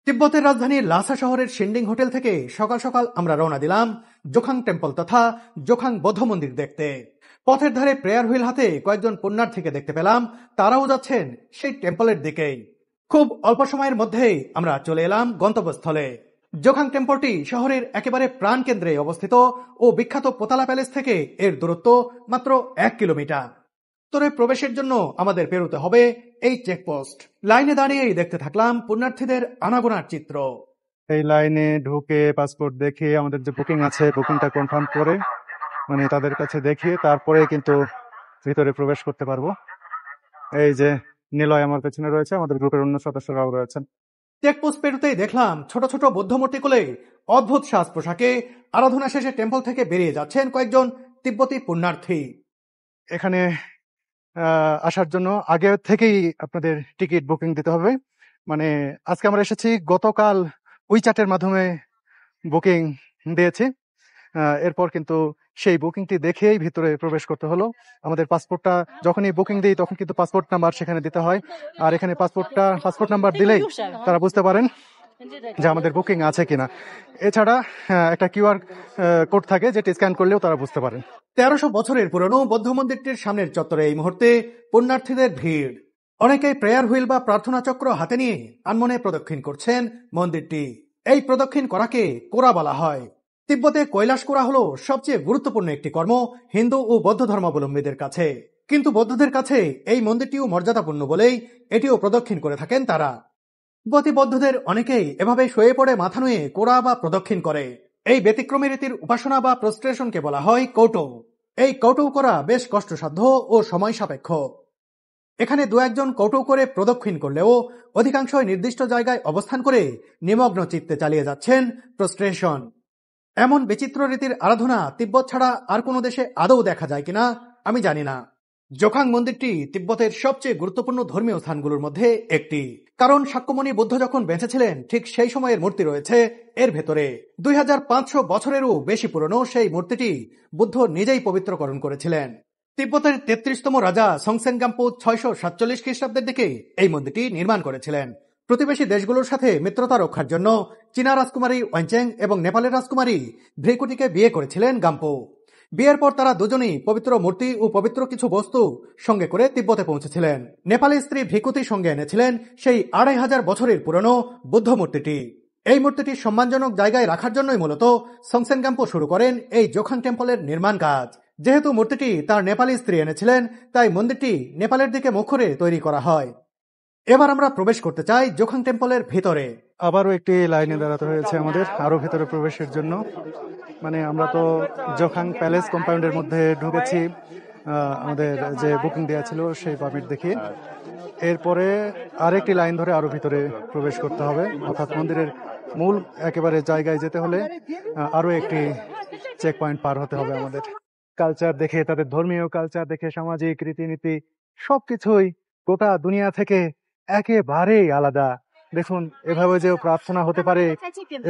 তিব্বতের রাজধানী লাসা শহরের শিন্ডিং হোটেল থেকে সকাল সকাল আমরা রওনা দিলাম জোখাং টেম্পল তথা জোখাং বৌদ্ধ মন্দির দেখতে। পথের ধারে প্রেয়ার হুইল হাতে কয়েকজন পুণ্যার্থীকে দেখতে পেলাম, তারাও যাচ্ছেন সেই টেম্পলের দিকেই। খুব অল্প সময়ের মধ্যেই আমরা চলে এলাম গন্তব্যস্থলে। জোখাং টেম্পলটি শহরের একেবারে প্রাণকেন্দ্রে অবস্থিত ও বিখ্যাত পোতালা প্যালেস থেকে এর দূরত্ব মাত্র 1 কিলোমিটার। ভিতরে প্রবেশের জন্য আমাদের পেরোতে হবে এই চেকপোস্ট। লাইনে দাঁড়িয়েই দেখতে থাকলাম পুণ্যার্থীদের আনাগোনার চিত্র। এই লাইনে ঢুকে পাসপোর্ট দেখিয়ে আমাদের যে বুকিং আছে বুকিংটা কনফার্ম করে তাদের কাছে দেখিয়ে তারপরে কিন্তু ভিতরে প্রবেশ করতে পারবো। এই যে নিলয় আমার পেছনে রয়েছে, আমাদের গ্রুপের অন্য সদস্যরাও রয়েছেন। চেকপোস্ট পেরোতেই দেখলাম ছোট ছোট বৌদ্ধ মূর্তি কোলে অদ্ভুত সাজ পোশাকে আরাধনা শেষে টেম্পল থেকে বেরিয়ে যাচ্ছেন কয়েকজন তিব্বতী পুণ্যার্থী। এখানে আসার জন্য আগে থেকেই আপনাদের টিকিট বুকিং দিতে হবে। আজকে আমরা এসেছি, গতকাল উইচ্যাটের মাধ্যমে বুকিং দিয়েছি। এরপর কিন্তু সেই বুকিংটি দেখেই ভিতরে প্রবেশ করতে হলো। আমাদের পাসপোর্টটা যখনই বুকিং দিই তখন কিন্তু পাসপোর্ট নাম্বার সেখানে দিতে হয়, আর এখানে পাসপোর্ট নাম্বার দিলেই তারা বুঝতে পারেন যে আমাদের বুকিং আছে কিনা। এছাড়া একটা কিউআর কোড থাকে, যেটি স্ক্যান করলেও তারা বুঝতে পারেন। 1300 বছরের পুরনো বৌদ্ধ মন্দিরটির সামনের চত্বরে এই মুহূর্তে পুণ্যার্থীদের ভিড়। অনেকেই প্রেয়ার হুইল বা প্রার্থনা চক্র হাতে নিয়ে আনমনে প্রদক্ষিণ করছেন মন্দিরটি। এই প্রদক্ষিণ করাকে কোরা বলা হয়। তিব্বতে কৈলাস কোরা হলো সবচেয়ে গুরুত্বপূর্ণ একটি কর্ম হিন্দু ও বৌদ্ধ ধর্মাবলম্বীদের কাছে, কিন্তু বৌদ্ধদের কাছে এই মন্দিরটিও মর্যাদাপূর্ণ বলেই এটিও প্রদক্ষিণ করে থাকেন তারা। তিব্বতী বৌদ্ধদের অনেকেই এভাবে শুয়ে পড়ে মাথা নুয়ে কোরা বা প্রদক্ষিণ করে। এই ব্যতিক্রমী রীতির উপাসনা বা প্রস্ট্রেশনকে বলা হয় কৌটো। এই কৌটো করা বেশ কষ্টসাধ্য ও সময় সাপেক্ষ। এখানে দু একজন কৌটো করে প্রদক্ষিণ করলেও অধিকাংশ নির্দিষ্ট জায়গায় অবস্থান করে নিমগ্ন চিত্তে চালিয়ে যাচ্ছেন প্রস্ট্রেশন। এমন বিচিত্র রীতির আরাধনা তিব্বত ছাড়া আর কোনো দেশে আদৌ দেখা যায় কিনা আমি জানি না। জোখাং মন্দিরটি তিব্বতের সবচেয়ে গুরুত্বপূর্ণ ধর্মীয় স্থানগুলোর মধ্যে একটি, কারণ শাক্যমুনি বুদ্ধ যখন বেঁচে ছিলেন ঠিক সেই সময়ের মূর্তি রয়েছে এর ভেতরে। 2500 বছরেরও বেশি পুরনো সেই মূর্তিটি বুদ্ধ নিজেই পবিত্রকরণ করেছিলেন। তিব্বতের 33তম রাজা সংসেন গাম্পু 647 খ্রিস্টাব্দের দিকে এই মন্দিরটি নির্মাণ করেছিলেন। প্রতিবেশী দেশগুলোর সাথে মিত্রতা রক্ষার জন্য চীনা রাজকুমারী ওয়েনচেং এবং নেপালের রাজকুমারী ভ্রিকুটিকে বিয়ে করেছিলেন গাম্পু। বিয়ের পর তারা দুজনেই পবিত্র মূর্তি ও পবিত্র কিছু বস্তু সঙ্গে করে তিব্বতে পৌঁছেছিলেন। নেপালি স্ত্রী ভিকুতি সঙ্গে এনেছিলেন সেই 2500 বছরের পুরনো বুদ্ধ মূর্তিটি। এই মূর্তিটি সম্মানজনক জায়গায় রাখার জন্যই মূলত সংসেন গাম্পু শুরু করেন এই জোখাং টেম্পলের নির্মাণ কাজ। যেহেতু মূর্তিটি তার নেপালি স্ত্রী এনেছিলেন, তাই মন্দিরটি নেপালের দিকে মুখ করে তৈরি করা হয়। এবার আমরা প্রবেশ করতে চাই জোখাং টেম্পলের ভিতরে। আবারও একটি লাইনে দাঁড়াতে হয়েছে আমাদের আরো ভেতরে প্রবেশের জন্য। আমরা তো জোখাং প্যালেস কম্পাউন্ডের মধ্যে ঢুকেছি আমাদের যে বুকিং দেওয়া ছিল সেই পারমিট দেখিয়ে। এরপরে আরেকটি লাইন ধরে আরো ভিতরে প্রবেশ করতে হবে, অর্থাৎ মন্দিরের মূল একেবারে জায়গায় যেতে হলে আরো একটি চেক পয়েন্ট পার হতে হবে আমাদের। কালচার দেখে, তাদের ধর্মীয় কালচার দেখে, সামাজিক রীতিনীতি সবকিছুই গোটা দুনিয়া থেকে একেবারেই আলাদা। দেখুন, এভাবে যে প্রার্থনা হতে পারে,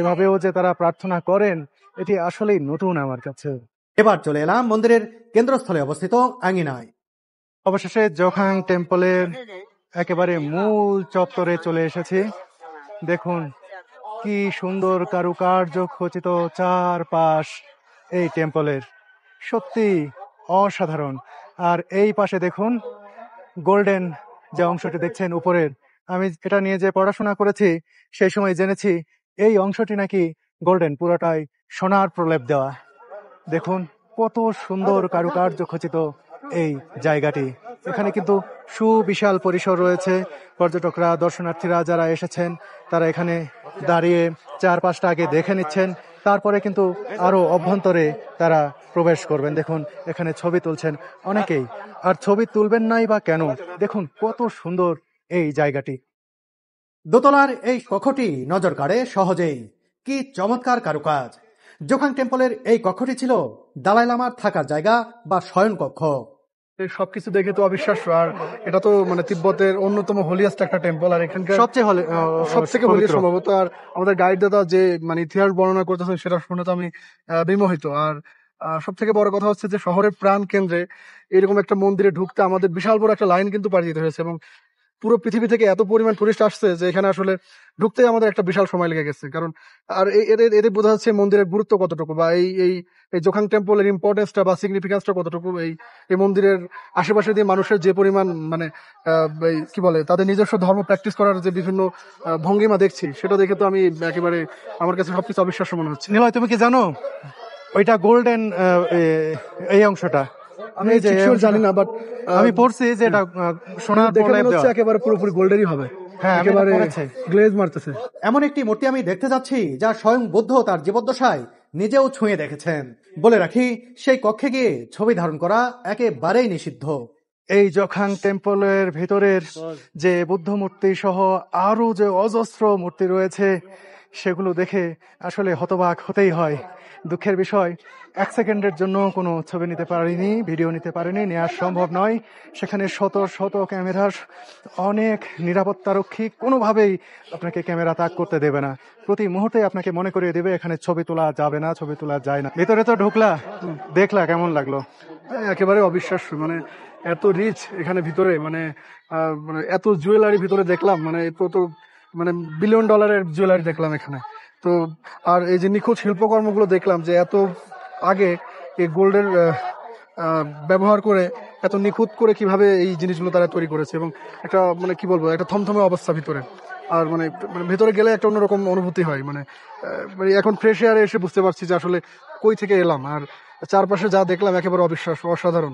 এভাবেও যে তারা প্রার্থনা করেন, এটি আসলেই নতুন আমার কাছে। এবার চলে এলাম মন্দিরের কেন্দ্রস্থলে অবস্থিত আঙিনায়। অবশেষে জোখাং টেম্পলের একেবারে মূল চত্বরে চলে এসেছি। দেখুন কি সুন্দর কারুকার্য খচিত চারপাশ এই টেম্পলের, সত্যি অসাধারণ। আর এই পাশে দেখুন গোল্ডেন যে অংশটি দেখছেন উপরের, আমি এটা নিয়ে যে পড়াশোনা করেছি সেই সময় জেনেছি এই অংশটি নাকি গোল্ডেন, পুরোটাই সোনার প্রলেপ দেওয়া। দেখুন কত সুন্দর কারুকার্য খচিত এই জায়গাটি। এখানে কিন্তু সুবিশাল পরিসর রয়েছে। পর্যটকরা, দর্শনার্থীরা যারা এসেছেন তারা এখানে দাঁড়িয়ে চারপাশটা আগে দেখে নিচ্ছেন, তারপরে কিন্তু আরো অভ্যন্তরে তারা প্রবেশ করবেন। দেখুন এখানে ছবি তুলছেন অনেকেই, আর ছবি তুলবেন নাই বা কেন, দেখুন কত সুন্দর এই জায়গাটি। দোতলার এই কক্ষটি নজর কাড়ে সহজেই। কি চমৎকার কারুকাজ! জোখাং টেম্পলের এই কক্ষটি ছিল দালাই লামার থাকার জায়গা বা শয়ন কক্ষ। সবকিছু দেখে তো অবিশ্বাস্য। আর এটা তো তিব্বতের অন্যতম হোলিয়েস্ট একটা টেম্পল, আর এখানকার সবথেকে হোলি সম্ভবত। আর আমাদের গাইড দাদা যে ইতিহাস বর্ণনা করতেছেন সেটা শুনে তো আমি বিমোহিত। আর সব থেকে বড় কথা হচ্ছে যে শহরের প্রাণ কেন্দ্রে এরকম একটা মন্দিরে ঢুকতে আমাদের বিশাল বড় একটা লাইন কিন্তু পাড়ি দিতে হয়েছে, এবং পুরো পৃথিবী থেকে এত পরিমাণ টুরিস্ট আসছে যে এখানে আসলে ঢুকতে আমাদের একটা বিশাল সময় লেগে গেছে। কারণ আর এতে বোঝা যাচ্ছে মন্দিরের গুরুত্ব কতটুকু, বা এই এই এই জোখাং টেম্পলের ইম্পর্টেন্সটা বা সিগনিফিকেন্সটা কতটুকু। এই মন্দিরের আশেপাশে দিয়ে মানুষের যে পরিমাণ মানে কি বলে তাদের নিজস্ব ধর্ম প্র্যাকটিস করার যে বিভিন্ন ভঙ্গিমা দেখছি, সেটা দেখে তো আমি একেবারে আমার কাছে সবকিছু অবিশ্বাস্য মনে হচ্ছে। নিলয়, তুমি কি জানো ওইটা গোল্ডেন এই অংশটা? আমি এই যে ঠিক sure জানি না, বাট আমি পড়ছি যে এটা সোনার দেখে প্রলেপ মনে হচ্ছে দেওয়া। একেবারে পুরোপুরি গোল্ডেরই হবে। হ্যাঁ, আমি এটা একেবারে পড়েছি। গ্লেজ মারতেছে। এমন একটি মূর্তি আমি দেখতে যাচ্ছি যা স্বয়ং বুদ্ধ তার জীবদ্দশায় নিজেও ছুঁয়ে দেখেছেন। বলে রাখি, সেই কক্ষে গিয়ে ছবি ধারণ করা একেবারেই নিষিদ্ধ। এই জখাং টেম্পলের ভেতরের যে বুদ্ধ মূর্তি সহ আরো যে অজস্র মূর্তি রয়েছে, সেগুলো দেখে আসলে হতবাক হতেই হয়। দুঃখের বিষয়, 1 সেকেন্ডের জন্য কোনো ছবি নিতে পারিনি, ভিডিও নিতে পারিনি, নেওয়া সম্ভব নয়। সেখানে শত শত ক্যামেরার অনেক নিরাপত্তারক্ষী কোনোভাবেই আপনাকে ক্যামেরা তাক করতে দেবে না। প্রতি মুহূর্তে আপনাকে মনে করিয়ে দেবে এখানে ছবি তোলা যাবে না, ছবি তোলা যায় না। ভেতরে তো ঢুকলা, দেখলা, কেমন লাগলো? একেবারে অবিশ্বাস্য, মানে এত রিচ এখানে ভিতরে, মানে মানে এত জুয়েলারি ভিতরে দেখলাম, মানে তো মানে বিলিয়ন ডলারের জুয়েলারি দেখলাম এখানে। তো আর এই যে নিখুঁত শিল্পকর্মগুলো দেখলাম, যে এত আগে এই গোল্ডের ব্যবহার করে এত নিখুঁত করে কিভাবে এই জিনিসগুলো তারা তৈরি করেছে, এবং একটা মানে কি বলবো, একটা থমথমে অবস্থা ভিতরে। আর মানে ভেতরে গেলে একটা অন্যরকম অনুভূতি হয়। মানে মানে এখন ফ্রেশ এয়ারে এসে বুঝতে পারছি যে আসলে কই থেকে এলাম, আর চারপাশে যা দেখলাম একেবারে অবিশ্বাস্য, অসাধারণ।